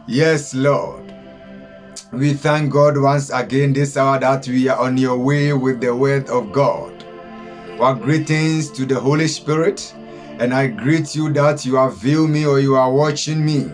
Yes, Lord. We thank God once again this hour that we are on your way with the word of God. Our greetings to the Holy Spirit, and I greet you that you are viewing me or you are watching me.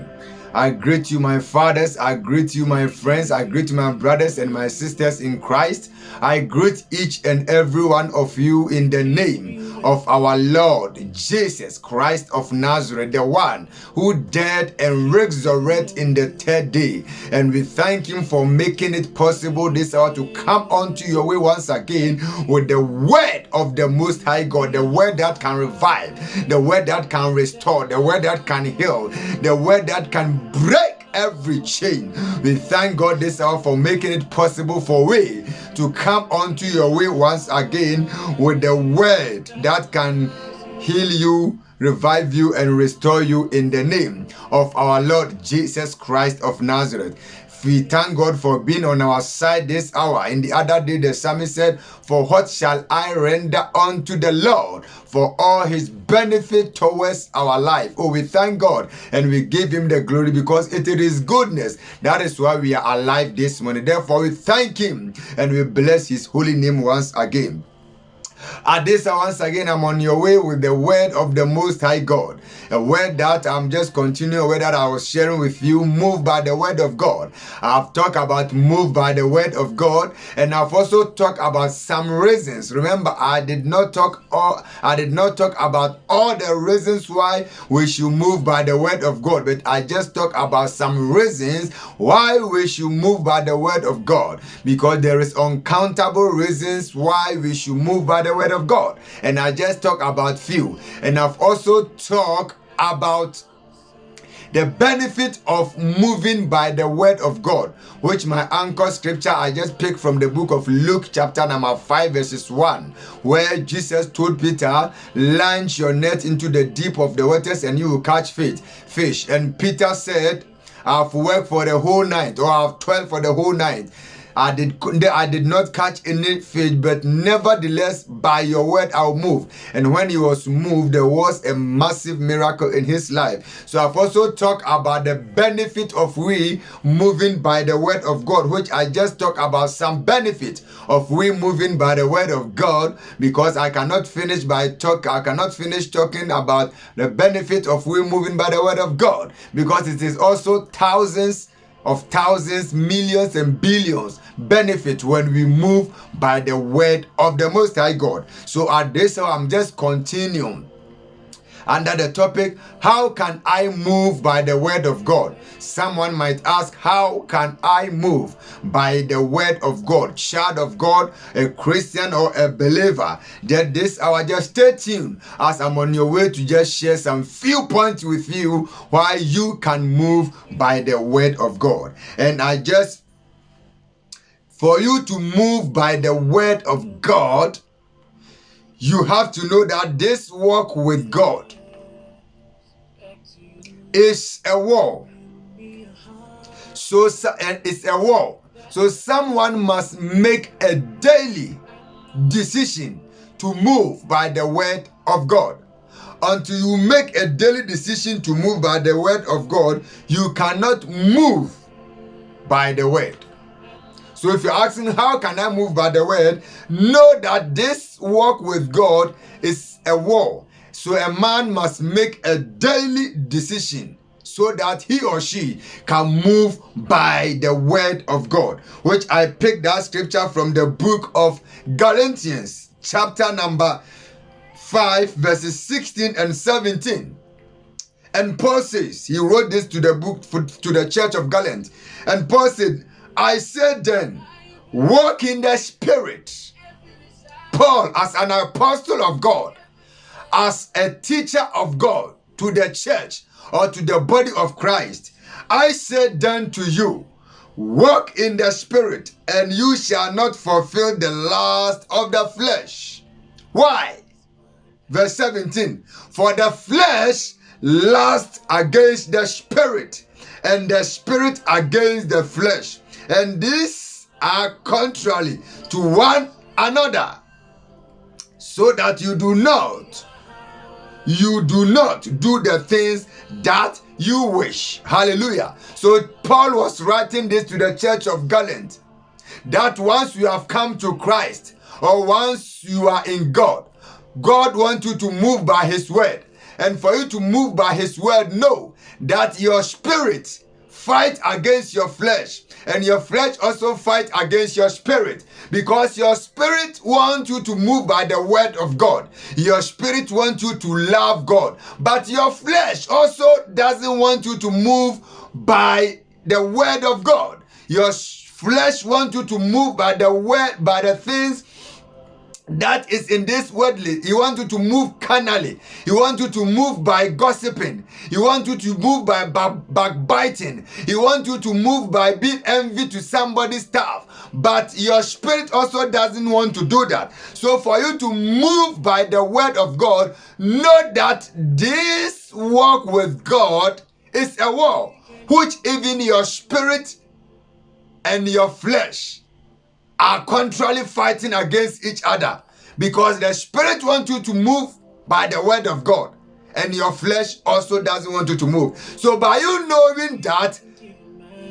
I greet you, my fathers. I greet you, my friends. I greet my brothers and my sisters in Christ. I greet each and every one of you in the name of our Lord Jesus Christ of Nazareth, the one who died and resurrected in the third day. And we thank him for making it possible this hour to come onto your way once again with the word of the Most High God, the word that can revive, the word that can restore, the word that can heal, the word that can break every chain. We thank God this hour for making it possible for we to come onto your way once again with the word that can heal you, revive you, and restore you in the name of our Lord Jesus Christ of Nazareth. We thank God for being on our side this hour. In the other day, the psalmist said, "For what shall I render unto the Lord for all his benefit towards our life?" Oh, we thank God and we give him the glory because it is goodness. That is why we are alive this morning. Therefore, we thank him and we bless his holy name once again. At this hour, once again, I'm on your way with the word of the Most High God. A word that I'm just continuing, a word that I was sharing with you, moved by the word of God. I've talked about moved by the word of God, and I've also talked about some reasons. Remember, I did not talk about all the reasons why we should move by the word of God, but I just talked about some reasons why we should move by the word of God, because there is uncountable reasons why we should move by the word of God, and I just talk about few. And I've also talked about the benefit of moving by the word of God, which my anchor scripture I just picked from the book of Luke chapter number 5 verses 1, where Jesus told Peter, "Launch your net into the deep of the waters and you will catch fish." And Peter said, "I've worked for the whole night," or "I've toiled for the whole night. I did not catch any fish, but nevertheless by your word I'll move." And when he was moved, there was a massive miracle in his life. So I've also talked about the benefit of we moving by the word of God, which I just talked about some benefit of we moving by the word of God, because I cannot finish talking about the benefit of we moving by the word of God, because it is also thousands, millions and billions benefit when we move by the word of the Most High God. So at this hour, I'm just continuing under the topic, how can I move by the word of God? Someone might ask, how can I move by the word of God? Child of God, a Christian or a believer. That this hour, just stay tuned as I'm on your way to just share some few points with you why you can move by the word of God. And for you to move by the word of God, you have to know that this walk with God is a war. And it's a war. So someone must make a daily decision to move by the word of God. Until you make a daily decision to move by the word of God, you cannot move by the word. So if you're asking, how can I move by the word? Know that this walk with God is a war. So a man must make a daily decision so that he or she can move by the word of God, which I picked that scripture from the book of Galatians, chapter number 5, verses 16 and 17. And Paul says, he wrote this to the church of Galatians, and Paul said, "I said then, walk in the Spirit." Paul, as an apostle of God, as a teacher of God to the church or to the body of Christ, "I said then to you, walk in the Spirit, and you shall not fulfill the lust of the flesh." Why? Verse 17, "For the flesh lusts against the Spirit, and the Spirit against the flesh, and these are contrary to one another, so that you do not do the things that you wish. Hallelujah. So Paul was writing this to the church of Galatia, that once you have come to Christ, or once you are in God, God wants you to move by his word. And for you to move by his word, know that your spirit fight against your flesh, and your flesh also fight against your spirit, because your spirit wants you to move by the word of God. Your spirit wants you to love God, but your flesh also doesn't want you to move by the word of God. Your flesh wants you to move by the word, by the things that is in this worldly. He wants you to move carnally. He wants you to move by gossiping. He wants you to move by backbiting. He wants you to move by being envy to somebody's stuff. But your spirit also doesn't want to do that. So for you to move by the word of God, know that this walk with God is a war which even your spirit and your flesh are contrarily fighting against each other, because the spirit wants you to move by the word of God, and your flesh also doesn't want you to move. So by you knowing that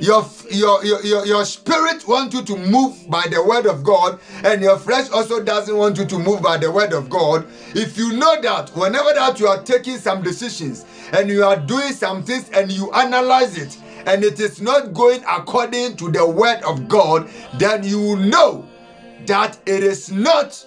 your spirit wants you to move by the word of God, and your flesh also doesn't want you to move by the word of God, if you know that whenever that you are taking some decisions and you are doing some things and you analyze it, and it is not going according to the word of God, then you will know that it is not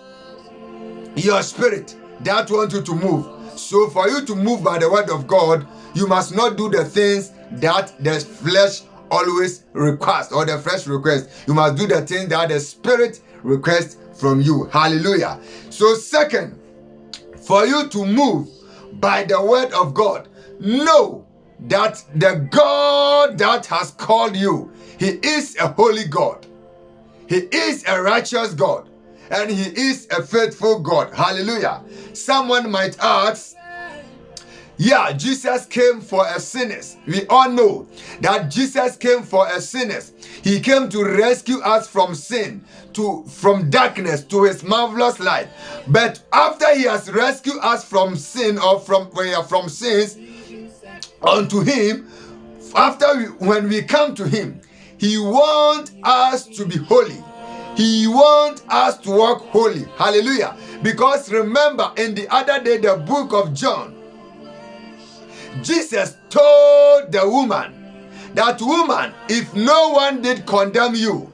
your spirit that wants you to move. So for you to move by the word of God, you must not do the things that the flesh always requests, or the flesh requests. You must do the things that the spirit requests from you. Hallelujah. So second, for you to move by the word of God, know that the God that has called you, he is a holy God. He is a righteous God. And he is a faithful God. Hallelujah. Someone might ask, yeah, Jesus came for a sinners. We all know that Jesus came for a sinners. He came to rescue us from sin, from darkness to his marvelous light. But after he has rescued us from sin, or from sins unto him, when we come to him, he wants us to be holy. He wants us to walk holy. Hallelujah. Because remember, in the other day, the book of John, Jesus told the woman, that woman, if no one did condemn you,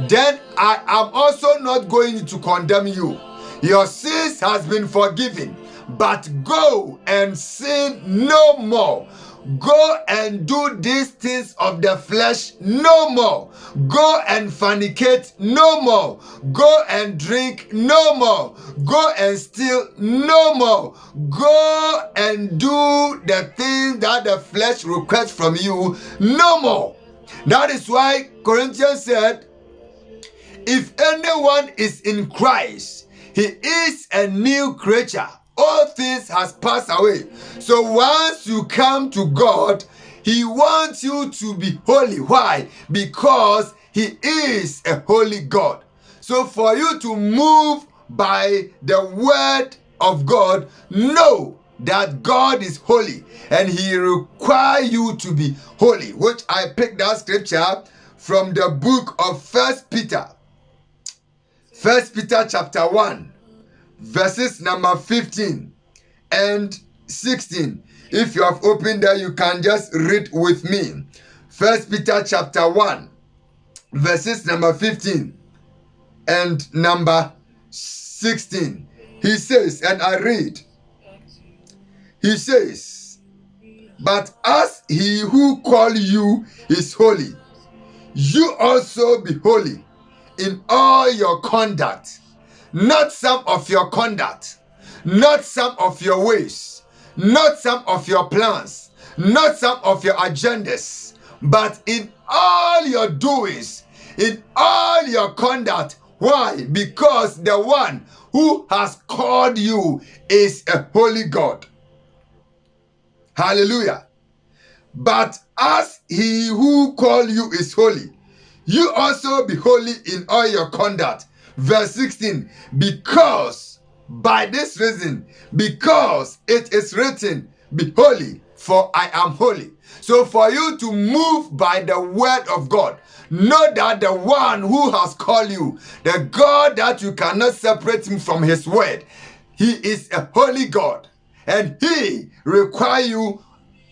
then I am also not going to condemn you. Your sins has been forgiven, but go and sin no more. Go and do these things of the flesh no more. Go and fornicate no more. Go and drink no more. Go and steal no more. Go and do the things that the flesh requests from you no more. That is why Corinthians said, if anyone is in Christ, he is a new creature. All things has passed away. So once you come to God, he wants you to be holy. Why? Because he is a holy God. So for you to move by the word of God, know that God is holy and he requires you to be holy, which I picked that scripture from the book of First Peter chapter 1. Verses number 15 and 16. If you have opened there, you can just read with me. First Peter chapter 1, verses number 15 and number 16. He says, and I read, he says, but as he who called you is holy, you also be holy in all your conduct. Not some of your conduct, not some of your ways, not some of your plans, not some of your agendas, but in all your doings, in all your conduct. Why? Because the one who has called you is a holy God. Hallelujah. But as he who called you is holy, you also be holy in all your conduct. Verse 16, because by this reason, because it is written, be holy, for I am holy. So for you to move by the word of God, know that the one who has called you, the God that you cannot separate him from his word, he is a holy God, and he requires you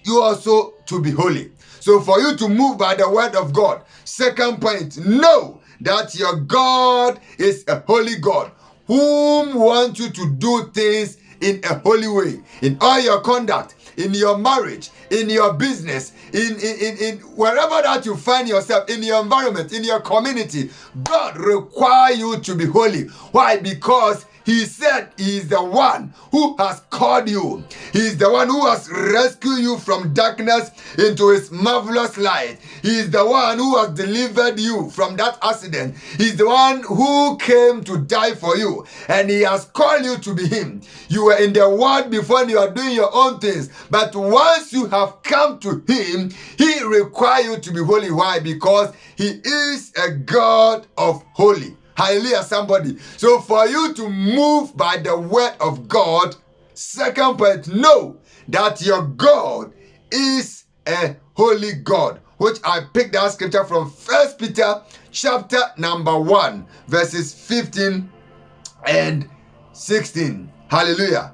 also to be holy. So for you to move by the word of God, second point, know that your God is a holy God whom wants you to do things in a holy way, in all your conduct, in your marriage, in your business, in wherever that you find yourself, in your environment, in your community. God requires you to be holy. Why? Because he said he is the one who has called you. He is the one who has rescued you from darkness into his marvelous light. He is the one who has delivered you from that accident. He is the one who came to die for you, and he has called you to be him. You were in the world before and you are doing your own things, but once you have come to him, he requires you to be holy. Why? Because he is a God of holy. Hallelujah, somebody. So for you to move by the word of God, second point, know that your God is a holy God, which I picked that scripture from 1 Peter chapter number 1, verses 15 and 16. Hallelujah.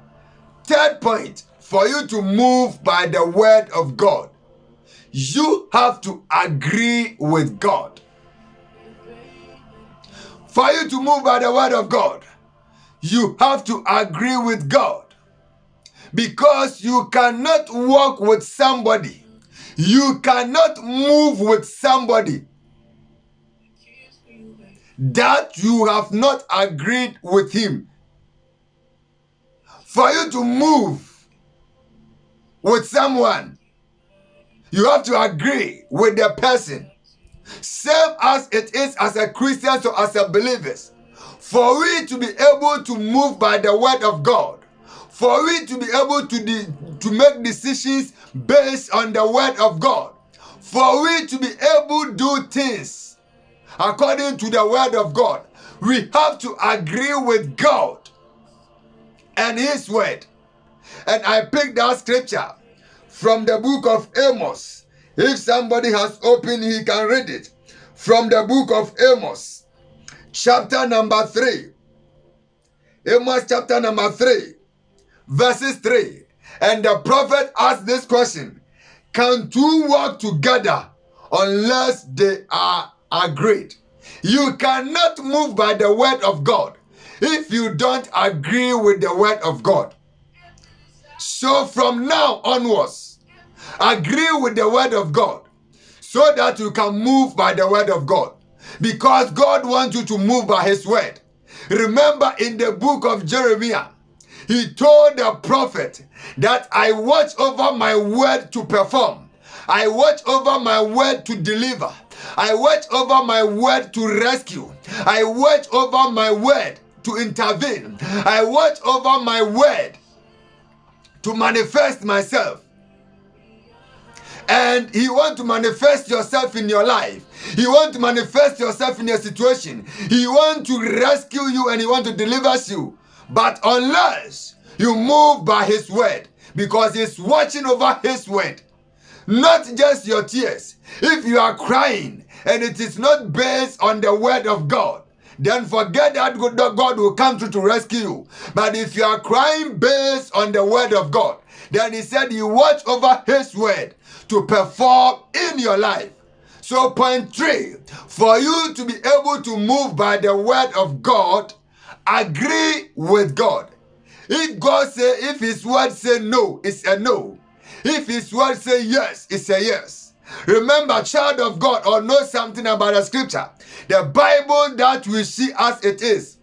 Third point, for you to move by the word of God, you have to agree with God. For you to move by the word of God, you have to agree with God. Because you cannot walk with somebody, you cannot move with somebody that you have not agreed with him. For you to move with someone, you have to agree with the person. Same as it is as a Christian or as a believer. For we to be able to move by the word of God, for we to be able to make decisions based on the word of God, for we to be able to do things according to the word of God, we have to agree with God and his word. And I picked that scripture from the book of Amos. If somebody has opened, he can read it. From the book of Amos, chapter number 3. Amos chapter number 3, verses 3. And the prophet asked this question: can two walk together unless they are agreed? You cannot move by the word of God if you don't agree with the word of God. So from now onwards, agree with the word of God so that you can move by the word of God. Because God wants you to move by his word. Remember in the book of Jeremiah, he told the prophet that I watch over my word to perform. I watch over my word to deliver. I watch over my word to rescue. I watch over my word to intervene. I watch over my word to manifest myself. And he wants to manifest yourself in your life. He wants to manifest yourself in your situation. He wants to rescue you and he wants to deliver you. But unless you move by his word, because he's watching over his word, not just your tears. If you are crying and it is not based on the word of God, then forget that God will come through to rescue you. But if you are crying based on the word of God, then he said he watch over his word to perform in your life. So point 3, for you to be able to move by the word of God, agree with God. If his word say no, it's a no. If his word say yes, it's a yes. Remember, child of God, or know something about the scripture. The Bible that we see as it is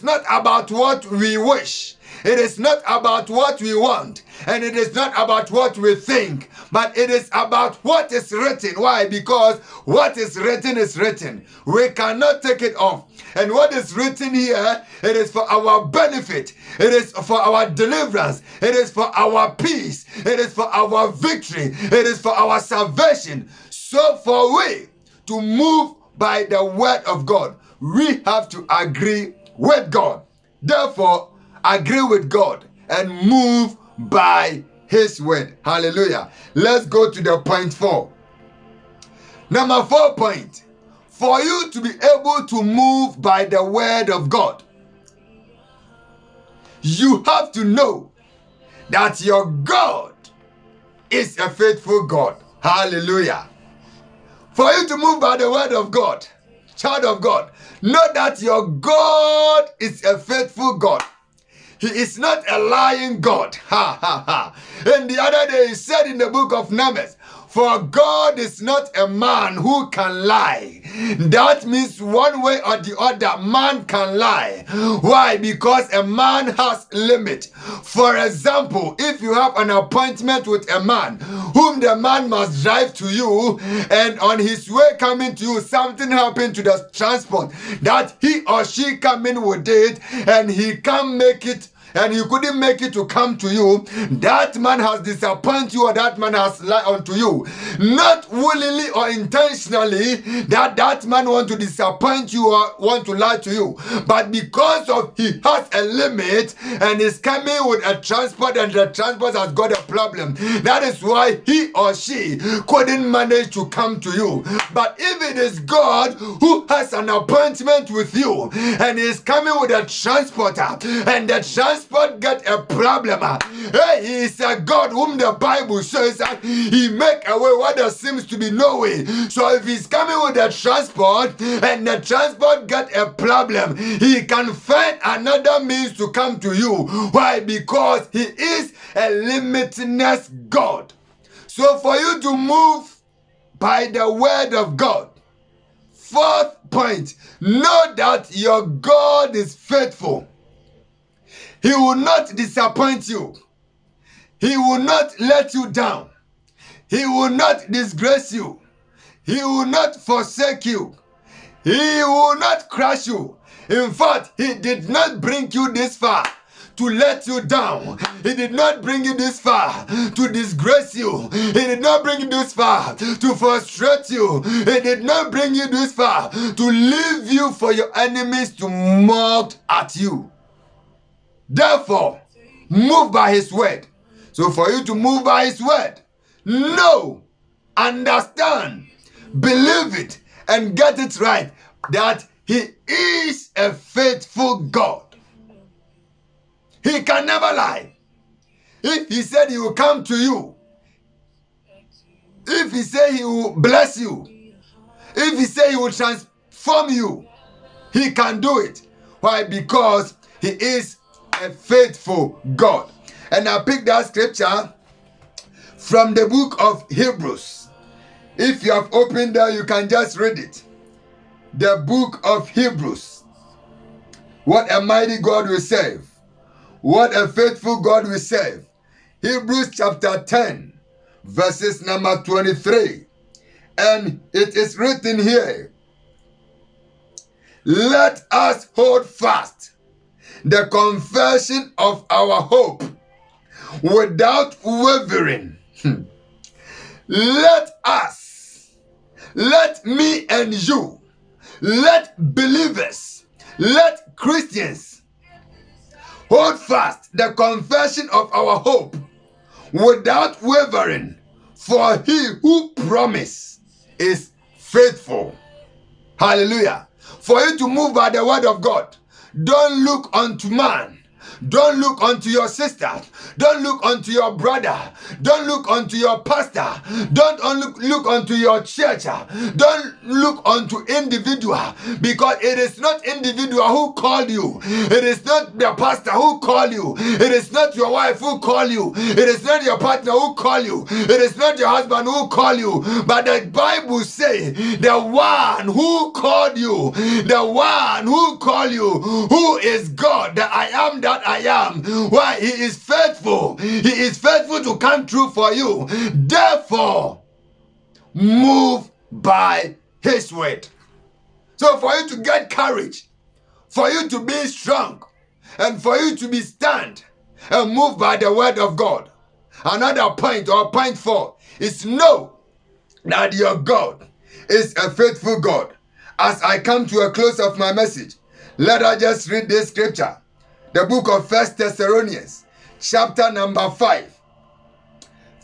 not about what we wish. It is not about what we want, and it is not about what we think, but it is about what is written. Why? Because what is written is written. We cannot take it off. And what is written here, it is for our benefit. It is for our deliverance. It is for our peace. It is for our victory. It is for our salvation. So for we to move by the word of God, we have to agree with God. Therefore, agree with God and move by his word. Hallelujah. Let's go to the point 4. Number 4 point. For you to be able to move by the word of God, you have to know that your God is a faithful God. Hallelujah. For you to move by the word of God, child of God, know that your God is a faithful God. He is not a lying God. Ha ha ha. And the other day he said in the book of Numbers, for God is not a man who can lie. That means one way or the other, man can lie. Why? Because a man has limit. For example, if you have an appointment with a man, whom the man must drive to you, and on his way coming to you, something happened to the transport, that he or she coming with it, and he can't make it, and you couldn't make it to come to you, that man has disappointed you, or that man has lied unto you. Not willingly or intentionally that man want to disappoint you or want to lie to you, but because of he has a limit and is coming with a transport, and the transport has got a problem. That is why he or she couldn't manage to come to you. But if it is God who has an appointment with you and is coming with a transporter, and the transport get a problem, hey, he is a God whom the Bible says that he make a way where there seems to be no way. So if he's coming with a transport and the transport get a problem, he can find another means to come to you. Why? Because he is a limitless God. So for you to move by the word of God, 4th point, know that your God is faithful. He will not disappoint you. He will not let you down. He will not disgrace you. He will not forsake you. He will not crush you. In fact, he did not bring you this far to let you down. He did not bring you this far to disgrace you. He did not bring you this far to frustrate you. He did not bring you this far to leave you for your enemies to mock at you. Therefore, move by his word. So for you to move by his word, know, understand, believe it, and get it right that he is a faithful God. He can never lie. If he said he will come to you, if he said he will bless you, if he said he will transform you, he can do it. Why? Because he is a faithful God. And I picked that scripture from the book of Hebrews. If you have opened there, you can just read it. The book of Hebrews. What a mighty God we serve. What a faithful God we serve. Hebrews chapter 10, verses number 23. And it is written here, let us hold fast the confession of our hope without wavering. Let us, let me and you, let believers, let Christians hold fast the confession of our hope without wavering, for he who promised is faithful. Hallelujah. For you to move by the word of God, don't look unto man. Don't look unto your sister. Don't look unto your brother. Don't look unto your pastor. Don't look unto your church. Don't look unto individual, because it is not individual who called you. It is not the pastor who called you. It is not your wife who called you. It is not your partner who called you. It is not your husband who called you. But the Bible says the one who called you, the one who called you, who is God, the I am that I am. Why? He is faithful. He is faithful to come true for you. Therefore, move by his word. So for you to get courage, for you to be strong, and for you to be stand and move by the word of God. Another point, or point 4, is know that your God is a faithful God. As I come to a close of my message, let us just read this scripture. The book of 1 Thessalonians, chapter number 5.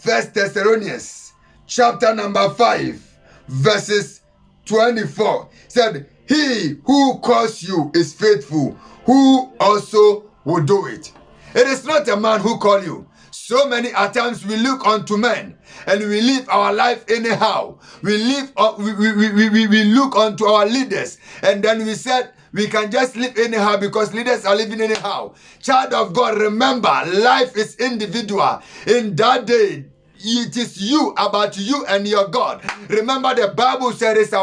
1 Thessalonians chapter number 5 verses 24 said, he who calls you is faithful, who also will do it. It is not a man who call you. So many times we look unto men and we live our life anyhow. We look unto our leaders and then we said we can just live anyhow because leaders are living anyhow. Child of God, remember, life is individual. In that day, it is you, about you and your God. Remember, the Bible said it is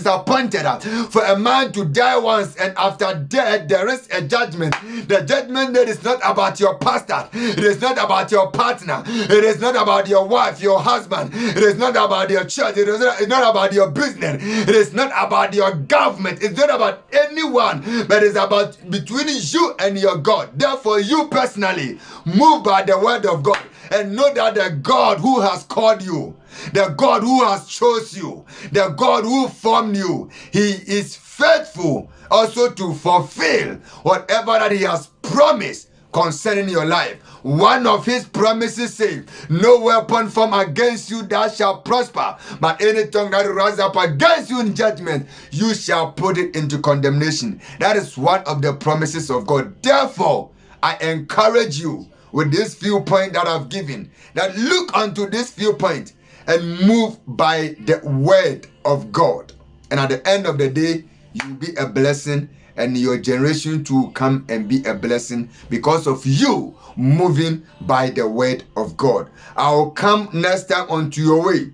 appointed for a man to die once, and after death there is a judgment. The judgment that is not about your pastor, it is not about your partner, it is not about your wife, your husband, it is not about your church, it's not about your business, it is not about your government, it's not about anyone, but it's about between you and your God. Therefore, you personally move by the word of God. And know that the God who has called you, the God who has chosen you, the God who formed you, he is faithful also to fulfill whatever that he has promised concerning your life. One of his promises says, no weapon formed against you that shall prosper, but any tongue that rises up against you in judgment, you shall put it into condemnation. That is one of the promises of God. Therefore, I encourage you with this viewpoint that I've given, that look unto this viewpoint and move by the word of God. And at the end of the day, you'll be a blessing, and your generation to come and be a blessing because of you moving by the word of God. I'll come next time onto your way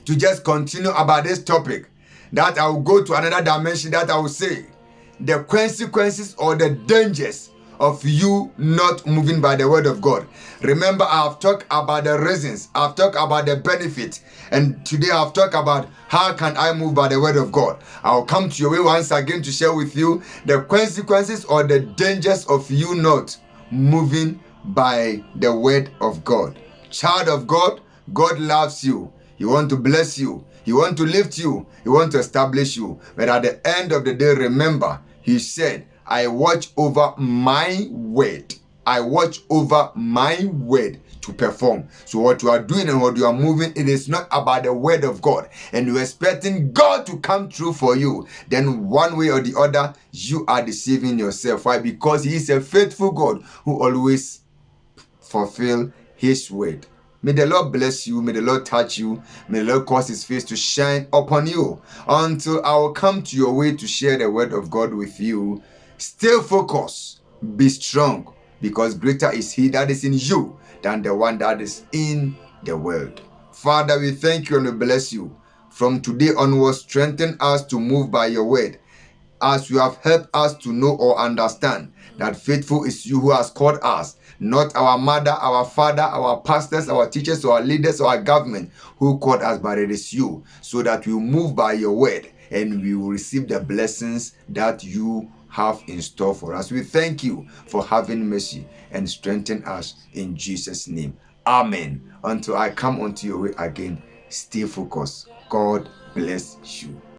to just continue about this topic, that I'll go to another dimension, that I will say the consequences or the dangers of you not moving by the word of God. Remember, I have talked about the reasons, I've talked about the benefit, and today I've talked about how can I move by the word of God. I'll come to your way once again to share with you the consequences or the dangers of you not moving by the word of God. Child of God, God loves you. He wants to bless you. He wants to lift you. He wants to establish you. But at the end of the day, remember, he said, I watch over my word. I watch over my word to perform. So what you are doing and what you are moving, it is not about the word of God. And you're expecting God to come through for you. Then one way or the other, you are deceiving yourself. Why? Because he is a faithful God who always fulfill his word. May the Lord bless you. May the Lord touch you. May the Lord cause his face to shine upon you. Until I will come to your way to share the word of God with you, stay focused, be strong, because greater is he that is in you than the one that is in the world. Father, we thank you and we bless you. From today onwards, strengthen us to move by your word, as you have helped us to know or understand that faithful is you who has called us, not our mother, our father, our pastors, our teachers, our leaders, our government who called us, but it is you, so that we move by your word and we will receive the blessings that you have in store for us. We thank you for having mercy and strengthen us in Jesus' name. Amen. Until I come unto your way again, stay focused. God bless you.